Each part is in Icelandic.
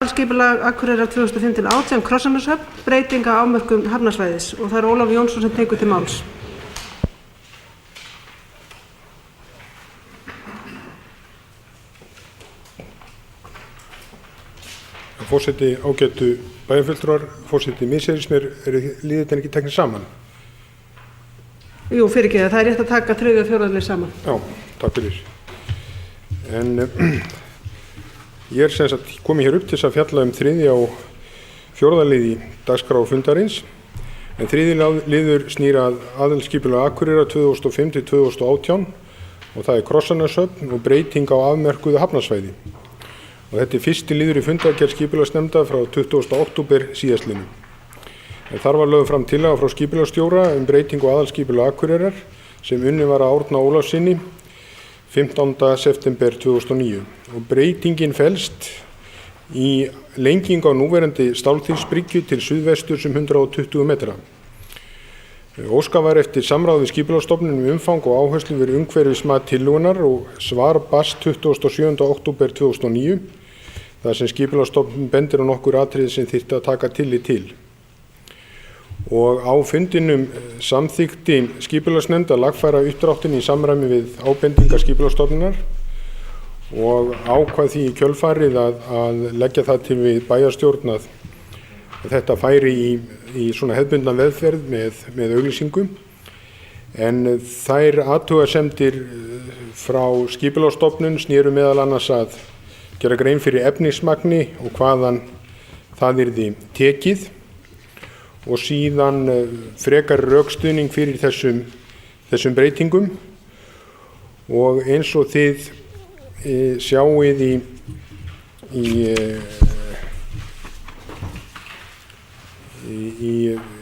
Skipulag Akureyrar 2005-18 Krossaneshöfn, breytinga á afmörkun hafnarsvæðis, og það er Ólafur Jónsson sem tekur til máls. Forseti, ágætu bæjarfulltrúar, forseti, misheyrist mér, liðirnir ekki teknir saman? Jú, fyrirgeðu, það er rétt að taka 3. og 4. lið saman. Já, takk fyrir. En ég er sem sagt komið hér upp til þess að fjalla 3. og 4. lið í dagskrá fundarins. En 3. liður snýr að aðalskipulag Akureyrar 2005-2018 og það er Krossaneshöfn og breyting á afmörkuðu hafnarsvæði. Og þetta er fyrsti liður í fundargerð skipulagsnefndar frá 20. október síðastliðnum. En þar var lögð fram tillaga frá skipulagsstjóra breytingu á aðalskipulag Akureyrar sem unnin var af Árna Ólafssyni 15. september 2009. Og breytingin felst í lengingu á núverandi stálþýfsbryggju til suðvesturs 120 metra. Óskað var eftir samráð við skipulagsstofnun umfang og áherslu við umhverfismat tillögunnar og svar barst 27. október 2009 þar sem skipulagsstofnun bendir á nokkur atriði sem þyrfti að taka tillit til. Og á fundinum samþykkti skipulagsnefnd að lagfæra uppdráttinn í samræmi við ábendingar skipulagsstofnunar og ákvað því í kjölfarið að leggja það til við bæjarstjórn að þetta færi í svona hefðbundna meðferð með auglýsingum. En þær athugasemdir frá skipulagsstofnun snéru meðal annars að gera grein fyrir efnismagni og hvaðan það yrði tekið og síðan frekari rökstuðning fyrir þessum breytingum. Og eins og þið sjáið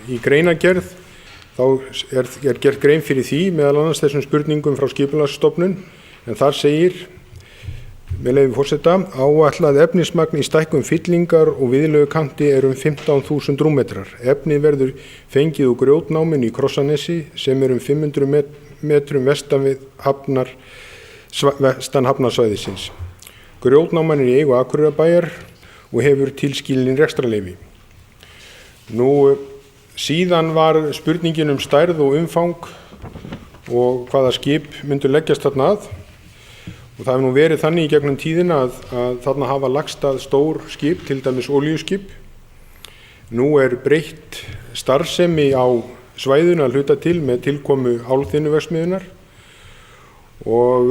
í greinargerð þá er gert grein fyrir því meðal annars þessum spurningum frá skipulagsstofnun, en þar segir með leyfi forseta: áætlað efnismagn í stækkun fyllingar og viðlegukanti er 15.000 rúmmetrar. Efnið verður fengið úr grjótnáminu í Krossanesi sem er 500 metrum vestan hafnarsvæðisins. Grjótnáman er í eigu Akureyrarbæjar og hefur tilskilin rekstrarleyfi. Síðan var spurningin stærð og umfang og hvaða skip myndu leggjast þarna að. Og það hefur verið þannig í gegnum tíðina að þarna hafa lagst að stór skip, til dæmis olíuskip. Nú er breytt starfsemi á svæðinu að hluta til með tilkomu álþynnuverksmiðjunnar og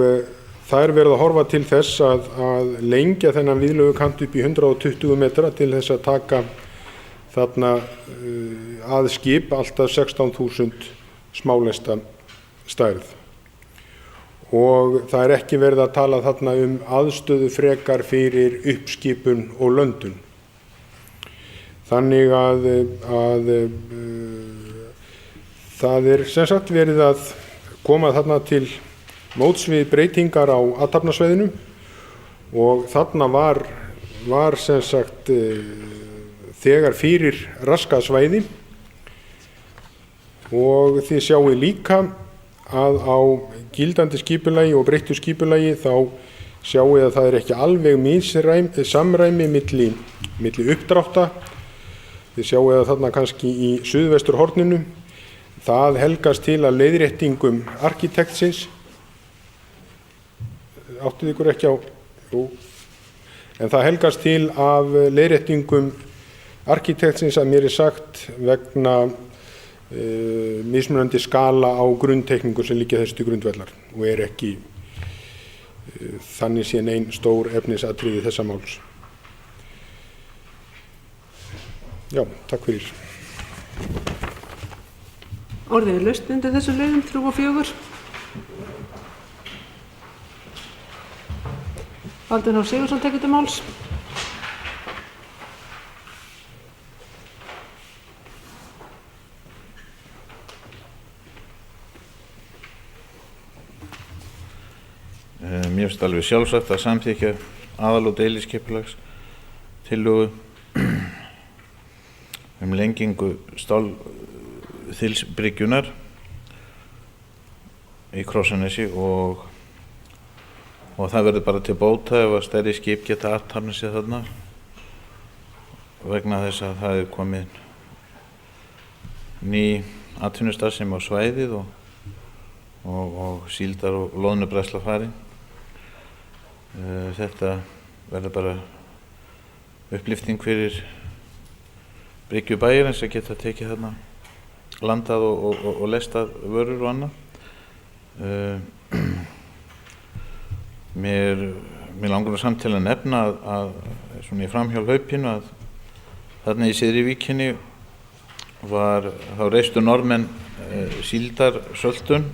það er verið að horfa til þess að lengja þennan viðlegukant upp í 120 metra til þess að taka þarna að skip alltaf 16.000 smálesta stærð. Og það er ekki verið að tala þarna aðstöðu frekar fyrir uppskipun og löndun. Þannig að það er sem sagt verið að koma þarna til móts við breytingar á athafnasvæðinu og þarna var sem sagt þegar fyrir raskað svæði og þið sjáið líka að á gildandi skipulagi og breyttu skipulagi þá sjáið að það er ekki alveg samræmi milli uppdrátta. Þið sjáið að þarna kannski í suðvesturhorninu það helgast til að leiðréttingum arkitektsins. Áttið ykkur ekki á? Jú. En það helgast til af leiðréttingum arkitektsins að mér er sagt vegna mismunandi skala á grunntekningu sem liggja þessu til grundvallar og er ekki þannig séð ein stór efnisatriði þessa máls. Já, takk fyrir. Orðið er laust undir þessum liðum 3 og 4. Baldur H. Sigurðsson tekur til máls. Mér finnst alveg sjálfsagt að samþykkja aðal- og deiliskipulagstillögu lengingu stálþýfsbryggjunnar í Krossanesi og það verður bara til bóta ef að stærri skip geta athafnað sig þarna vegna þess að það er komið ný atvinnustarfsemi á svæðið og síldar og loðnubræðsla farin. Þetta verður bara upplyfting fyrir bryggjubæjarins að geta tekið þarna landað og lestað vörur og annað. Mér langar samt til að nefna að svona í framhjálpaupinu að þarna í Syðri-Víkinni þá reistu Norðmenn síldarsöltun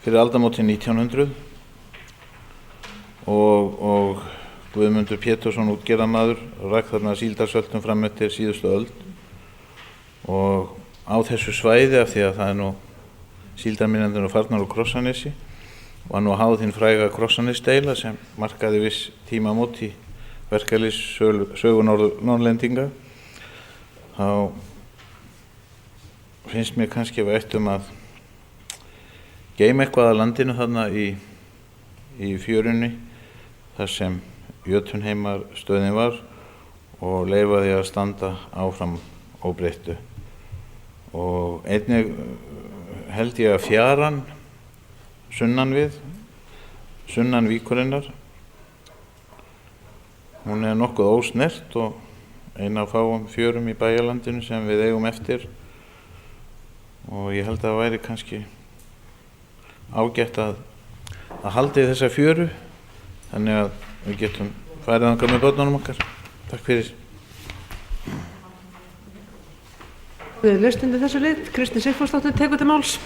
fyrir aldamótin 1900 og Guðmundur Pétursson útgerðarmaður rak þarna síldarsöltun fram eftir síðustu öld og á þessu svæði af því að það nú síldarminjarnir farnar úr Krossanesi var nú háð hinn fræga Krossanesdeila sem markaði viss tímamót í verkalýðssögu Norðlendinga. Þá finnst mér kannski að við ættum að geyma eitthvað að landinu þarna í fjörunni þar sem Jötunheimarstöðin var og leyfa því að standa áfram óbreyttu. Og einnig held ég að fjaran sunnan víkurinnar, hún er nokkuð ósnert og ein af fáum fjörum í bæjarlandinu sem við eigum eftir og ég held að það væri kannski ágætt að halda í þessa fjöru þannig að við getum farið þangað með börnunum okkar. Takk fyrir. Við laustum við þessu lið. Kristín Sigfúsdóttir tekur til máls.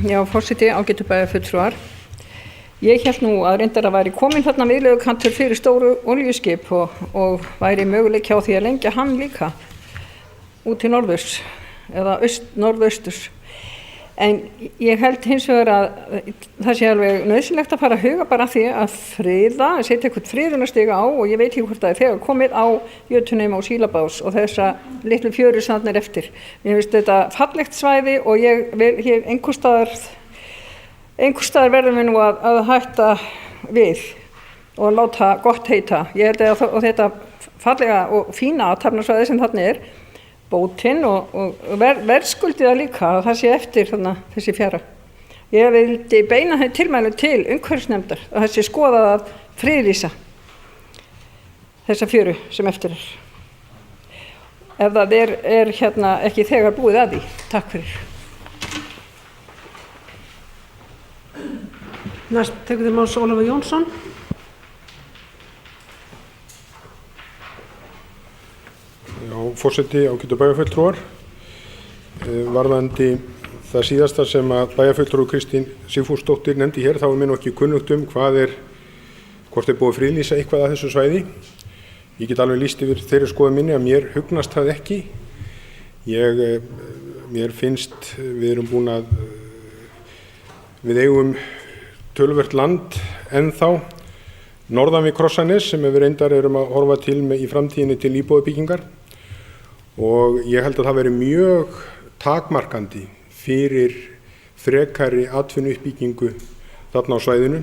Já, forseti, ágætu bæjarfulltrúar. Ég hélt nú að reyndar að væri komin þarna viðlegukantur fyrir stóru olíuskip og væri möguleiki á því að lengja hann líka út til norðurs eða norðausturs. En ég held hins vegar að það sé alveg nauðsynlegt að fara að huga bara að því að friða, að setja eitthvað friðunarstiga á og ég veit ekki hvort það er þegar komið á Jötunheima og Sílabás og þessa litlu fjöru sem þarna er eftir. Mér finnst þetta fallegt svæði og ég einhvers staðar verðum við nú að hætta við og láta gott heita. Ég held að þetta fallega og fína athafnasvæði sem þarna er bótinn og verðskuldi það líka að það sé eftir þarna þessi fjara. Ég vildi beina þeim tilmælum til umhverfisnefndar að það sé skoðað að friðlýsa þessa fjöru sem eftir er. Ef það er ekki þegar búið að því. Takk fyrir. Næst tekur til máls Ólafur Jónsson. Já, forseti, ágætu bæjarfulltrúar. Varðandi það síðasta sem að bæjarfulltrúi Kristín Sigfúsdóttir nefndi hér, þá er mér nú ekki kunnugt hvort er búið að friðlýsa eitthvað að þessu svæði. Ég get alveg lýst yfir þeirri skoðun minni að mér hugnast það ekki. Mér finnst við eigum töluvert land ennþá norðan við Krossanes sem við reyndar erum að horfa til í framtíðinni til íbúðabyggingar og ég held að það veri mjög takmarkandi fyrir frekari atvinnuuppbyggingu þarna á svæðinu,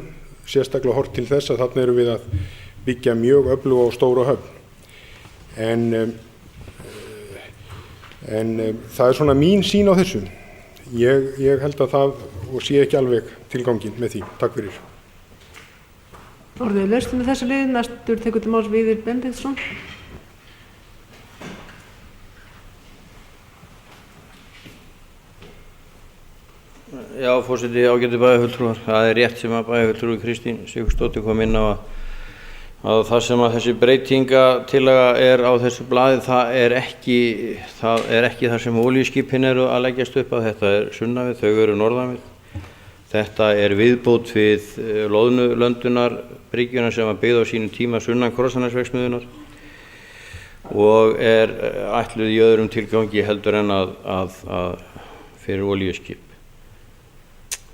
sérstaklega horft til þess að þarna erum við að byggja mjög öfluga og stóra höfn. En það er svona mín sýn á þessu. Ég held að það og sé ekki alveg tilganginn með því. Takk fyrir. Orðið laustum við þessu lið. Næstur tekur til máls Víðir Benediktsson. Já, forseti, ágætu bæjarfulltrúar. Það er rétt sem að bæjarfulltrúi Kristín Sigfúsdóttir kom inn á að það sem að þessi breytingatillaga er á þessu blaði, það er ekki það sem olíuskipin eru að leggjast upp að. Þetta er sunnan við, þau eru norðan við. Þetta er viðbót við loðnulöndunarbryggjuna sem var byggð á sínum tíma sunnan Krossanesverksmiðjunnar og er ætluð í öðrum tilgangi heldur en að fyrir olíuskip.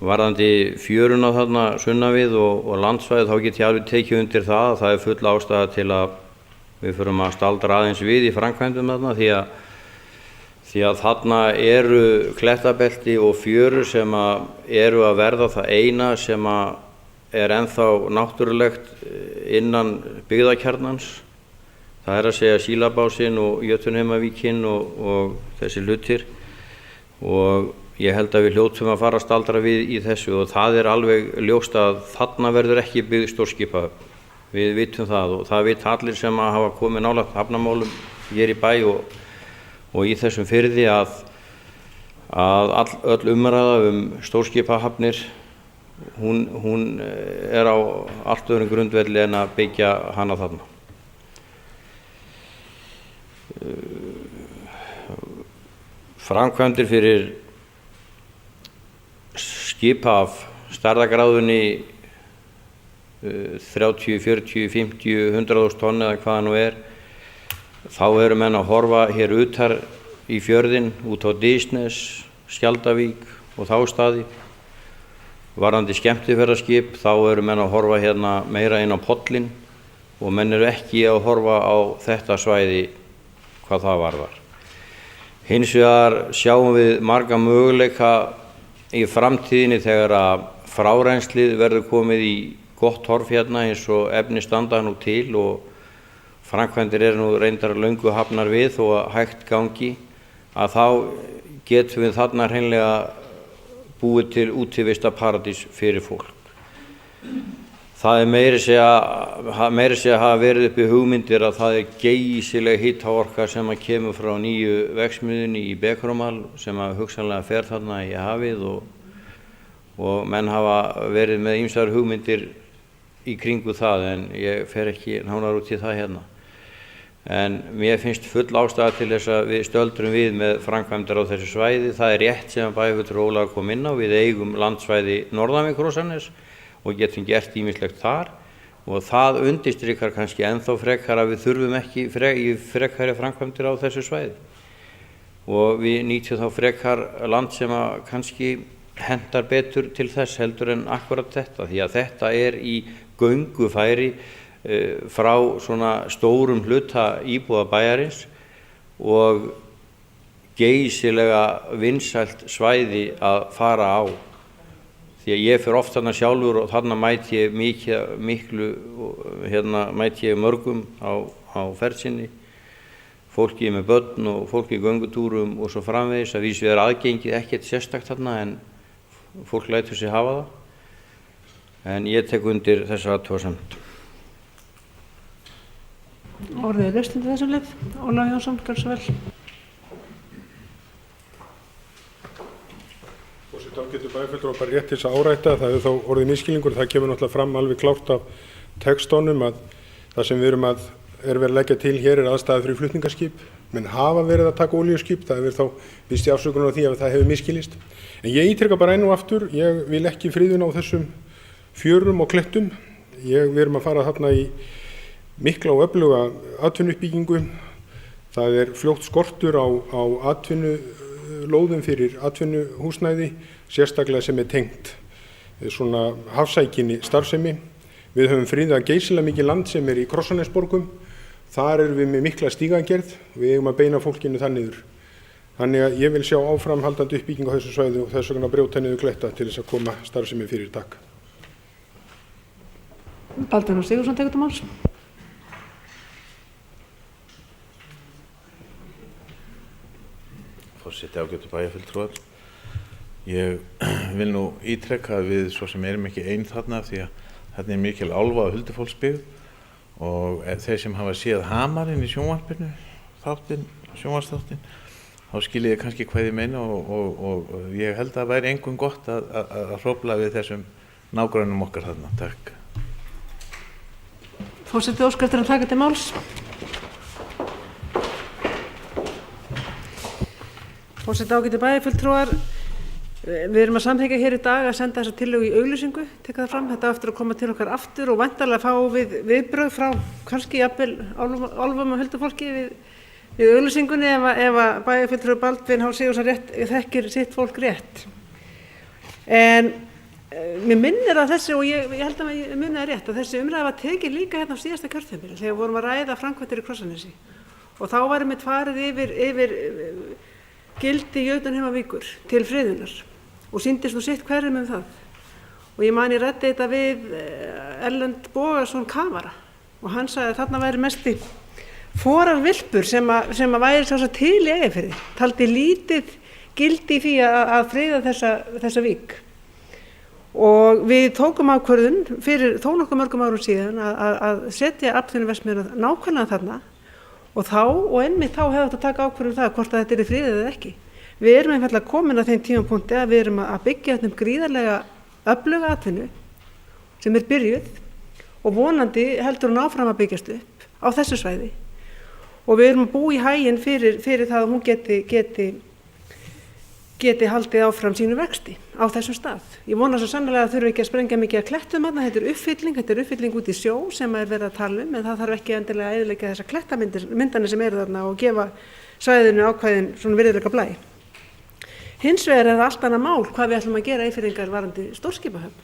Varðandi fjöruna þarna sunnan við og landsvæðið, þá get ég alveg tekið undir það að það er full ástæða til að við förum að staldra aðeins við í framkvæmdum þarna því að þarna eru klettabelti og fjörur sem eru að verða það eina sem er ennþá náttúrulegt innan byggðakjarnans. Það er að segja Sílabásinn og Jötunheimavíkinn og þessi hlutir, og ég held að við hljótum að fara að staldra við í þessu, og það er alveg ljóst að þarna verður ekki byggð stórskipahöfn. Við vitum það, og það vita allir sem hafa komið nálægt hafnamálum hér í bæ og í þessum firði að öll umræða stórskipahafnir hún er á allt öðrum grundvelli en að byggja hana þarna. Framkvæmdir fyrir skipa af stærðargráðunni 30, 40, 50, 100.000 tonn eða hvaða nú er, þá eru menn að horfa hér utar í fjörðinn, út á Dysnes, Skjaldavík og þá staði. Varðandi skemmtiferðaskip, þá eru menn að horfa hérna meira inn á pollinn, og menn eru ekki að horfa á þetta svæði hvað það varðar. Hins vegar sjáum við marga möguleika í framtíðinni þegar að frárennslið verður komið í gott horf hérna, eins og efni standa nú til og framkvæmdir eru nú reyndar löngu hafnar við og að hægt gangi, að þá getum við þarna hreinlega búið til útivistarparadís fyrir fólk. Það er meira segja hafa verið uppi hugmyndir að það er geysileg hitaorka sem að kemur frá nýju verksmiðjunni í Becromal sem að hugsanlega fer þarna í hafið, og menn hafa verið með ýmsar hugmyndir í kringu það, en ég fer ekki nánar út í það hérna. En mér finnst full ástæða til þess að við stöldrum við með framkvæmdar á þessu svæði. Það er rétt sem að bæjarfulltrúi Ólafur kom inn á, við eigum landsvæði norðan við Krossanes og getum gert ýmislegt þar, og það undirstrikar kannski ennþá frekar að við þurfum ekki frekari framkvæmdir á þessu svæði, og við nýtjum þá frekar land sem að kannski hentar betur til þess heldur en akkurat þetta, því að þetta er í göngufæri frá svona stórum hluta íbúa bæjarins og geysilega vinsælt svæði að fara á. Því að ég fer oft þarna sjálfur og þarna mæti ég mæti ég mörgum á ferðsinni, fólki með börn og fólki í göngutúrum og svo framvegis, að vísu er aðgengið ekkert sérstakt þarna en fólk lætur sig hafa það. En ég tek undir þessa athugasemd. Orðið er laust undir þessum lið. Ólafur Jónsson, gjörðu svo vel. Þá getur bæjarfulltrúar bara rétt til þess að árætta, það er þá orðið misskilningur, það kemur náttúrulega fram alveg klárt af textónum að það sem við erum er verið að leggja til hér er aðstæða fyrir flutningaskip, menn hafa verið að taka olíuskip, það hefur þá víst í afsökunar á því að það hefur misskilist. En ég ítreka bara enn og aftur, ég vil ekki friðun á þessum fjörum og klettum, við erum að fara þarna í mikla og öfluga atvinnuuppbyggingu, það er fljótt skortur á atvinnulóðum fyrir atvinnuhúsnæði, sérstaklega sem er tengt svona hafsækinni starfsemi. Við höfum friðað geysilega mikið land sem er í Krossanesborgum, þar erum við með mikla stígagerð, við eigum að beina fólkinu það niður. Þannig að ég vil sjá áframhaldandi uppbygging á þessu svæði og þess vegna brjóta niður kletta til þess að koma starfsemi fyrir dag. Baldvin Sigurðsson tekur til máls. Forseti, ágætu bæjarfulltrúar. Ég vil nú ítreka að við svo sem erum ekki einn þarna því að þarna er mikil álfa og huldufólksbyggð, og þeir sem hafa séð Hamarinn í sjónvarpinu, sjónvarpsþáttinn, þá skiljið kannski hvað ég meina, og ég held að það væri engum gott að hrófla við þessum nágrannum okkar þarna. Takk. Forseti óskar eftir að taka til máls. Forseti, ágætu bæjarfulltrúar, við erum að samþykkja hér í dag að senda þessa tillögu í auglýsingu, tekka það fram, þetta aftur að koma til okkar aftur og væntanlega fá við viðbrögð frá kannski jafnvel álfum og huldufólki við auglýsingunni ef að bæjarfulltrúi Baldvin Sigurðsson þekkir sitt fólk rétt. En mér minnir að þessi, og ég held að mér minnir það rétt, að þessi umræða var tekið líka hérna á síðasta kjörtímabili þegar vorum að ræða framkvæmdir í Krossanesi, og þá var einmitt farið yfir gildi Jötunheimavíkur til friðunar og sýndist nú sitt hverjum það. Og ég man ég ræddi þetta við Erlend Bogason kafara og hann sagði að þarna væri mesti forarvilpur sem að væri svo til í Eyjafirði, taldi lítið gildi í því að friða þessa vík. Og við tókum ákvörðun fyrir þó nokkuð mörgum árum síðan að setja atvinnuverksmiðjuna nákvæmlega þarna og einmitt þá hefði þetta að taka ákvörðun það hvort að þetta er friðið eða ekki. Við erum einfaldlega komin að þeim tímapunkti að við erum að byggja þetta gríðarlega öfluga atvinnu sem er byrjuð og vonandi heldur hún áfram að byggjast upp á þessu svæði og við erum að búa í haginn fyrir það að hún geti haldið áfram sínu vexti á þessum stað. Ég vona svo sannlega að þurfi ekki að sprengja mikið að klettum þarna, þetta er uppfylling út í sjó sem er verið að tala en það þarf ekki endilega að eyðileggja þessar klettamyndanir sem eru þarna og gefa svæðinu ákveðin svona virðuleika blæ. Hins vegar er það allt annað mál hvað við ætlum að gera Eyfirðingar varðandi stórskipahöfn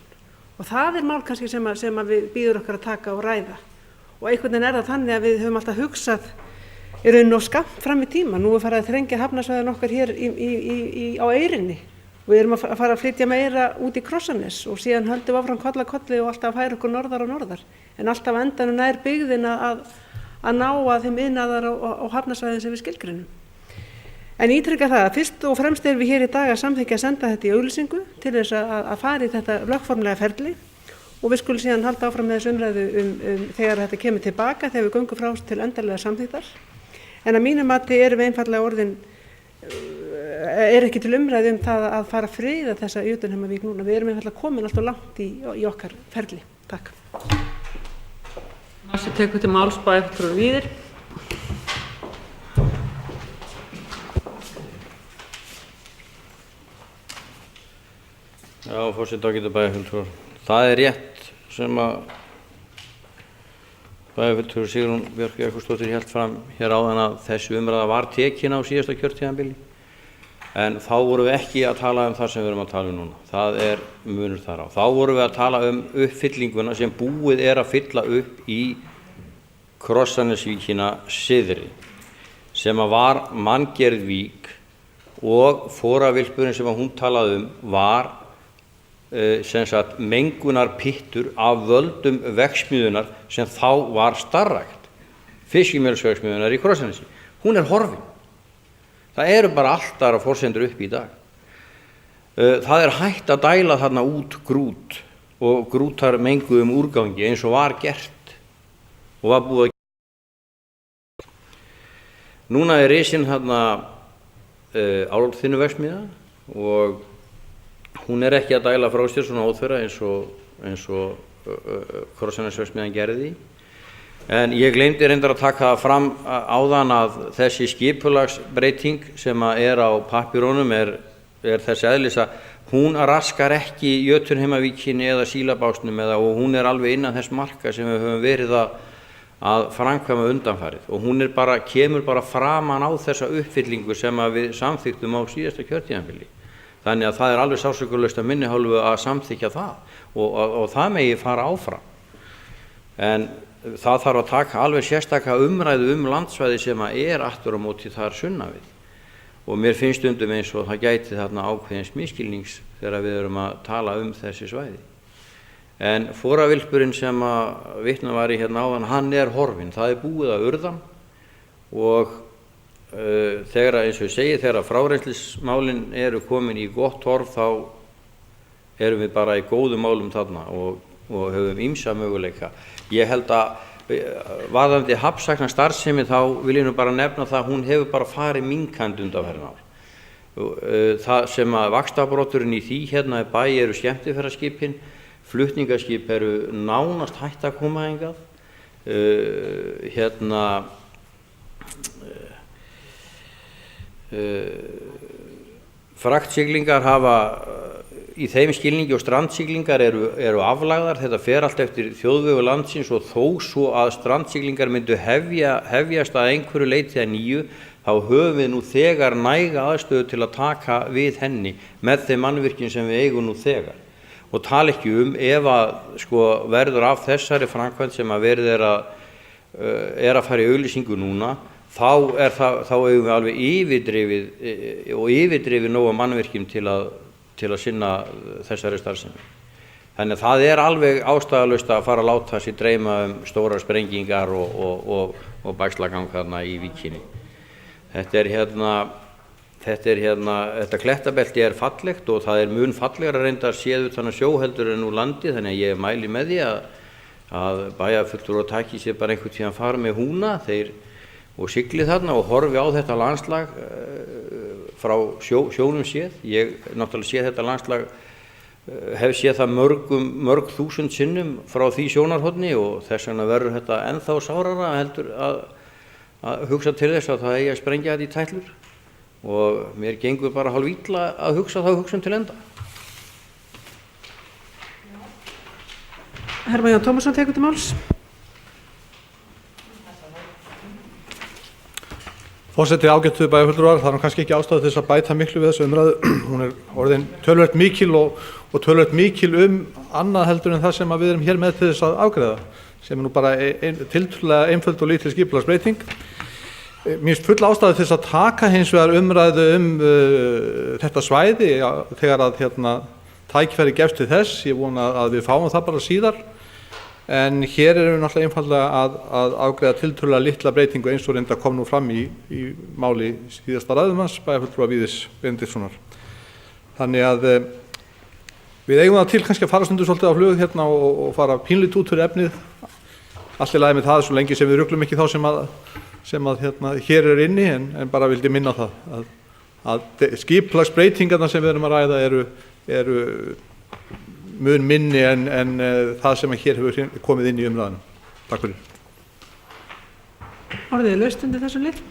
og það er mál kannski sem við býður okkar að taka og ræða og einhvern veginn er það þannig að við höfum alltaf hugsað í raun og skammt fram í tíma. Nú er farið að þrengja hafnarsvæðin okkar hér á Eyrinni og við erum að fara að flytja meira út í Krossanes og síðan höldum við áfram koll að kolli og alltaf að færa okkur norðar og norðar en alltaf á endanum nær byggðin að ná að þeim iðnaðar á hafnarsvæðin sem við skilgreinum. En ítrykka það að fyrst og fremst erum við hér í dag að samþykkja að senda þetta í auglýsingu til þess að fara í þetta lögformlega ferli og við skulum síðan halda áfram með þessu umræðu þegar þetta kemur tilbaka þegar við göngum frá til endanlega samþykktar. En að mínu mati erum við einfaldlega orðin, er ekki til umræðu það að fara að friða þessa Jötunheimavík núna. Við erum einfaldlega komin alltaf langt í okkar ferli. Takk. Næstu tekur til máls bæjarfulltrúi Víðir. Já, forseti ágætu bæjarfulltrúar. Það er rétt sem að bæjarfulltrúi Sigrún Björk Jakobsdóttir hélt fram hér áðan að þessi umræða var tekin á síðasta kjörtímabili en þá vorum við ekki að tala um það sem við erum að tala um núna. Það er munur þar á. Þá vorum við að tala um uppfyllinguna sem búið er að fylla upp í Krossanesvíkina syðri sem að var manngerð vík og forarvilpurinn sem að hún talaði var sem sagt mengunarpittur af völdum verksmiðjunar sem þá var starfrækt, fiskimjölsverksmiðjunar í Krossanesi. Hún er horfin. Það eru bara allt aðra forsendur upp í dag. Það er hægt að dæla þarna út grút og grútar menguðum úrgangi eins og var gert og var búið að gera. Núna er risin þarna álþynnuverksmiðja og hún er ekki að dæla frá sér svona óþverra eins og Krossanesverksmiðjan gerði. En ég gleymdi reyndar að taka fram áðan að þessi skipulagsbreyting sem er á pappírónum er þess eðlis að hún raskar ekki Jötunheimavíkinni eða Sílabásnum og hún er alveg innan þess marka sem við höfum verið að framkvæma undanfarið og hún kemur bara framan á þessa uppfyllingu sem við samþykktum á síðasta kjörtímabili. Þannig að það er alveg sársaukalaust af minni hálfu að samþykkja það og það megi fara áfram. En það þarf að taka alveg sérstaka umræðu landsvæði sem er aftur á móti þar sunnan við. Og mér finnst stundum eins og það gæti þarna ákveðins misskilnings þegar við erum að tala þessi svæði. En forarvilpurinn sem að vitnað var í hérna áðan, hann er horfinn. Það er búið að urðan og þegar, eins og ég segi, þegar frárennslismálin eru komin í gott horf þá erum við bara í góðum málum þarna og höfum ýmsa möguleika. Ég held að varðandi hafnsæknastarfsemi þá vil ég nú bara nefna það að hún hefur bara farið minnkandi undanfarin ár. Það sem að vaxtabroturinn í því hérna í bæ eru skemmtiferðaskipin, flutningaskip eru nánast hætt að koma hingað. Fraktsiglingar hafa í þeim skilningi og strandsiglingar eru aflagðar. Þetta fer allt eftir þjóðvegu landsins og þó svo að strandsiglingar myndu hefjast að einhverju leyti að nýju þá höfum við nú þegar næga aðstöðu til að taka við henni með þeim mannvirkjum sem við eigum nú þegar. Og tala ekki ef að verður af þessari framkvæmd sem að verið er að fara í auglýsingu núna þá eigum við alveg yfirdrifið nóga mannvirkjum til að sinna þessari starfsemi. Þannig að það er alveg ástæðulaust að fara að láta sig dreyma stórar sprengingar og bægslagang þarna í Víkinni. Þetta klettabelti er fallegt og það er mun fallegra reyndar séð utan að sjó heldur en úr landi, þannig að ég mæli með því að bæjarfulltrúar taki sér bara einhvern tíðan fara með húna og sigli þarna og horfi á þetta landslag frá sjónum séð. Ég náttúrulega séð þetta landslag, hef séð það mörg þúsund sinnum frá því sjónarhorni og þess vegna verður þetta ennþá sárara heldur að hugsa til þess að það eigi að sprengja þetta í tætlur og mér gengur bara hálf illa að hugsa þá hugsun til enda. Hermann Jón Tómasson tekur til máls. Forseti, ágætu bæjarfulltrúar, það er kannski ekki ástæða til þess að bæta miklu við þessu umræðu. Hún er orðin töluvert mikil og töluvert mikil annað heldur en það sem við erum hér með til þess að afgreiða, sem er nú bara tiltölulega einföld og lítil skipulagsbreyting. Mér finnst full ástæða til þess að taka hins vegar umræðu þetta svæði þegar að tækifæri gefst til þess. Ég vona að við fáum það bara síðar. En hér erum við náttúrulega einfaldlega að afgreiða tiltölulega litla breytingu eins og reynda kom nú fram í máli síðasta ræðumanns, bæjarfulltrúa Víðis Benediktssonar. Þannig að við eigum það til kannski að fara stundu svolítið á flug og fara pínlítið út fyrir efnið. Allt í lagi með það svo lengi sem við ruglum ekki þá sem að hér er inni, en bara vildi minna það að skipulagsbreytingarnar sem við erum að ræða eru mun minni en það sem hér hefur komið inn í umræðinu. Takk fyrir. Orðið er laust undir þessum lið.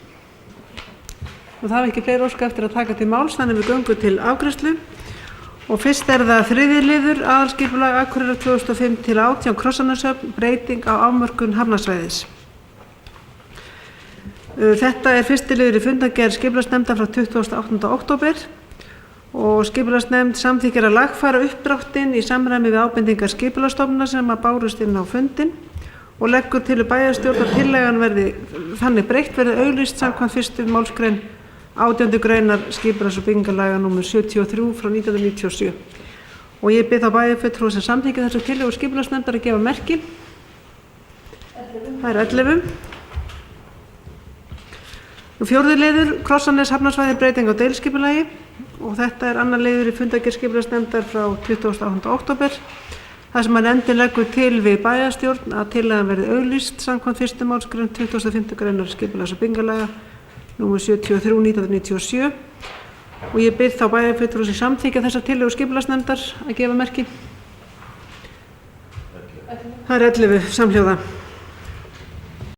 Og það er ekki fleiri óska eftir að taka til máls, þannig við göngum til afgreiðslu. Og fyrst er það 3. liður, aðalskipulag Akureyrar 2005-18 Krossaneshöfn, breyting á afmörkun hafnarsvæðis. Þetta er 1. liður í fundargerð skipulagsnefndar frá 28. október. Og skipulagsnefnd samþykkir að lagfæra uppdráttinn í samræmi við ábendingar skipulagsstofnunar sem að bárust inn á fundinn og leggur til bæjarstjórn að tillagan verði þannig breytt verði auglýst samkvæmt 1. málsgrein 18. greinar skipulags- og byggingarlaga nr. 73 frá 1997. Og ég bið þá bæjarfulltrúa sem samþykkir þessa tillögu skipulagsnefndar að gefa merki. Það er 11. 4. liður, Krossanes hafnarsvæði, breyting á deiliskipulagi. Og þetta er annar liður í fundargerð skipulagsnefndar frá 28. október. Það sem að nefndin leggur til við bæjarstjórn að tillagan verði auglýst samkvæmt 1. málsgrein 25. greinar skipulags- og byggingarlaga nr. 73/1997. Og ég bið þá bæjarfulltrúa sem samþykkja þessa tillögu skipulagsnefndar að gefa merki. Það er 11 samhljóða.